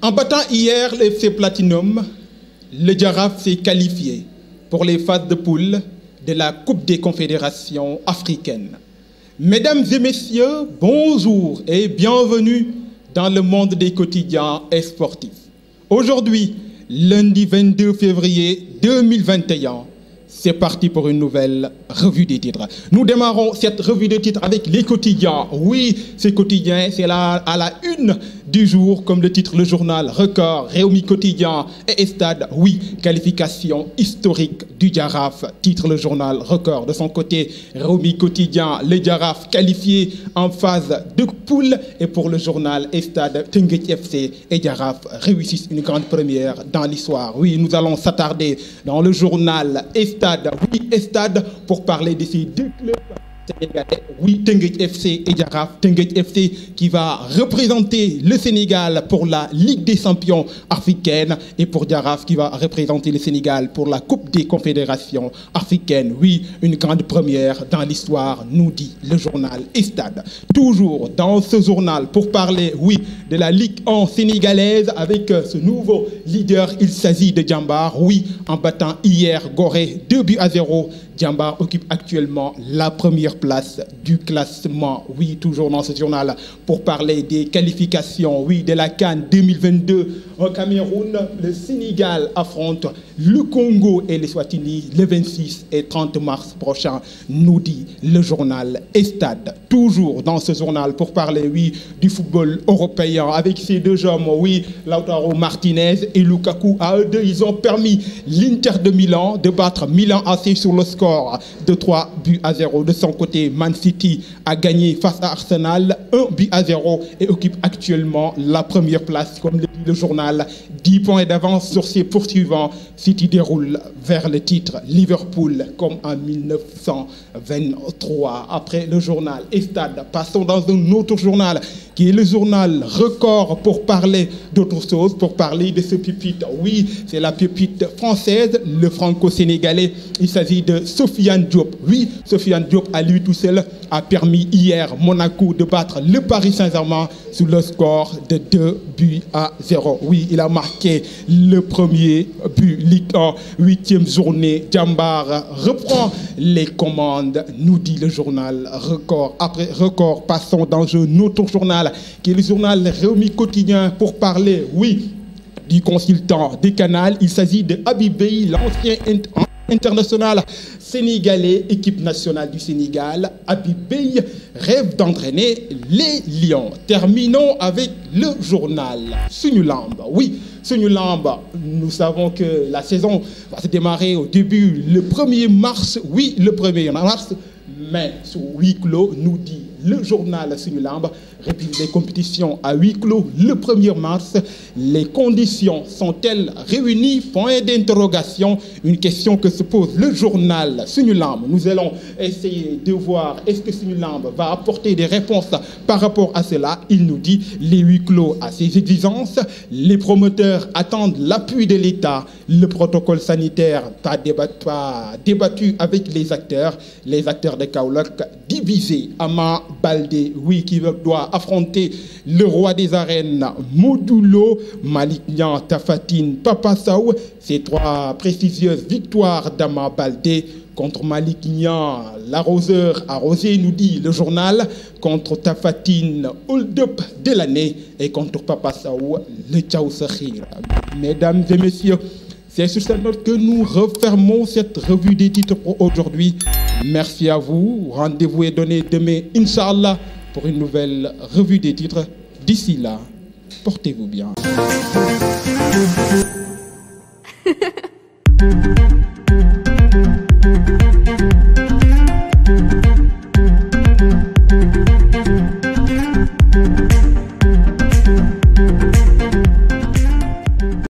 En battant hier le FC Platinum, le Jaraaf s'est qualifié pour les phases de poule de la Coupe des Confédérations africaines. Mesdames et messieurs, bonjour et bienvenue dans le monde des quotidiens et sportifs. Aujourd'hui, lundi 22 février 2021, c'est parti pour une nouvelle revue des titres. Nous démarrons cette revue des titres avec les quotidiens. Oui, ces quotidiens, c'est là à la une du jour, comme le titre le journal Record, Rewmi Quotidien et Stade. Oui, qualification historique du Jaraaf, titre le journal Record. De son côté, Rewmi Quotidien, le Jaraaf qualifié en phase de poule. Et pour le journal Stade, Teungueth FC et Jaraaf réussissent une grande première dans l'histoire. Oui, nous allons s'attarder dans le journal Stade. Oui, Stade pour parler de ces deux clubs sénégalais. Oui, Teungueth FC et Jaraaf. Teungueth FC qui va représenter le Sénégal pour la Ligue des champions africaine et pour Jaraaf qui va représenter le Sénégal pour la Coupe des Confédérations africaines. Oui, une grande première dans l'histoire, nous dit le journal Stade. Toujours dans ce journal pour parler, oui, de la Ligue 1 sénégalaise avec ce nouveau leader. Il s'agit de Diambar. Oui, en battant hier Gorée 2-0. Diambar occupe actuellement la première place du classement. Oui, toujours dans ce journal pour parler des qualifications, oui, de la CAN 2022 au Cameroun. Le Sénégal affronte le Congo et l'Eswatini le 26 et 30 mars prochain, nous dit le journal Stade. Toujours dans ce journal pour parler, oui, du football européen avec ces deux hommes, oui, Lautaro Martinez et Lukaku. À eux deux, ils ont permis l'Inter de Milan de battre Milan AC sur le score de 3-0. De son côté, Man City a gagné face à Arsenal 1-0 et occupe actuellement la première place, comme le dit le journal. 10 points d'avance sur ses poursuivants. City déroule vers le titre. Liverpool comme en 1923. Après le journal Stade, passons dans un autre journal qui est le journal Record pour parler d'autre chose, pour parler de ce pépite. Oui, c'est la pépite française, le franco-sénégalais. Il s'agit de Sofiane Diop. Oui, Sofiane Diop, à lui tout seul, a permis hier Monaco de battre le Paris Saint-Germain sur le score de 2-0. Oui, il a marqué le premier but. Ligue 1, 8e journée. Diambar reprend les commandes, nous dit le journal Record. Après Record, passons dans un autre journal qui est le journal Rewmi Quotidien pour parler, oui, du consultant de Canal. Il s'agit de Habib Beye, l'ancien international sénégalais, équipe nationale du Sénégal. Habib Beye rêve d'entraîner les Lions. Terminons avec le journal Sunu Lamb. Oui, Sunu Lamb, nous savons que la saison va se démarrer au début le 1er mars. Oui, le 1er mars, mais sous huis clos, nous dit le journal Sunu Lamb. Répète les compétitions à huis clos le 1er mars. Les conditions sont-elles réunies? Point d'interrogation. Une question que se pose le journal Sunu Lamb. Nous allons essayer de voir est-ce que Sunu Lamb va apporter des réponses par rapport à cela. Il nous dit les huis clos à ses exigences. Les promoteurs attendent l'appui de l'État. Le protocole sanitaire pas débattu avec les acteurs de Kaolack divisés. Ama Baldé, oui, qui doit affronter le roi des arènes Modou Lo, Malick Niang, Tapha Tine, Papa Sow. Ces trois prestigieuses victoires d'Ama Baldé contre Malick Niang, l'arroseur arrosé, nous dit le journal, contre Tapha Tine, hold-up de l'année, et contre Papa Sow, le Tchaou Sakhir. Mesdames et messieurs, c'est sur cette note que nous refermons cette revue des titres pour aujourd'hui. Merci à vous. Rendez-vous est donné demain, Inch'Allah, pour une nouvelle revue des titres. D'ici là, portez-vous bien.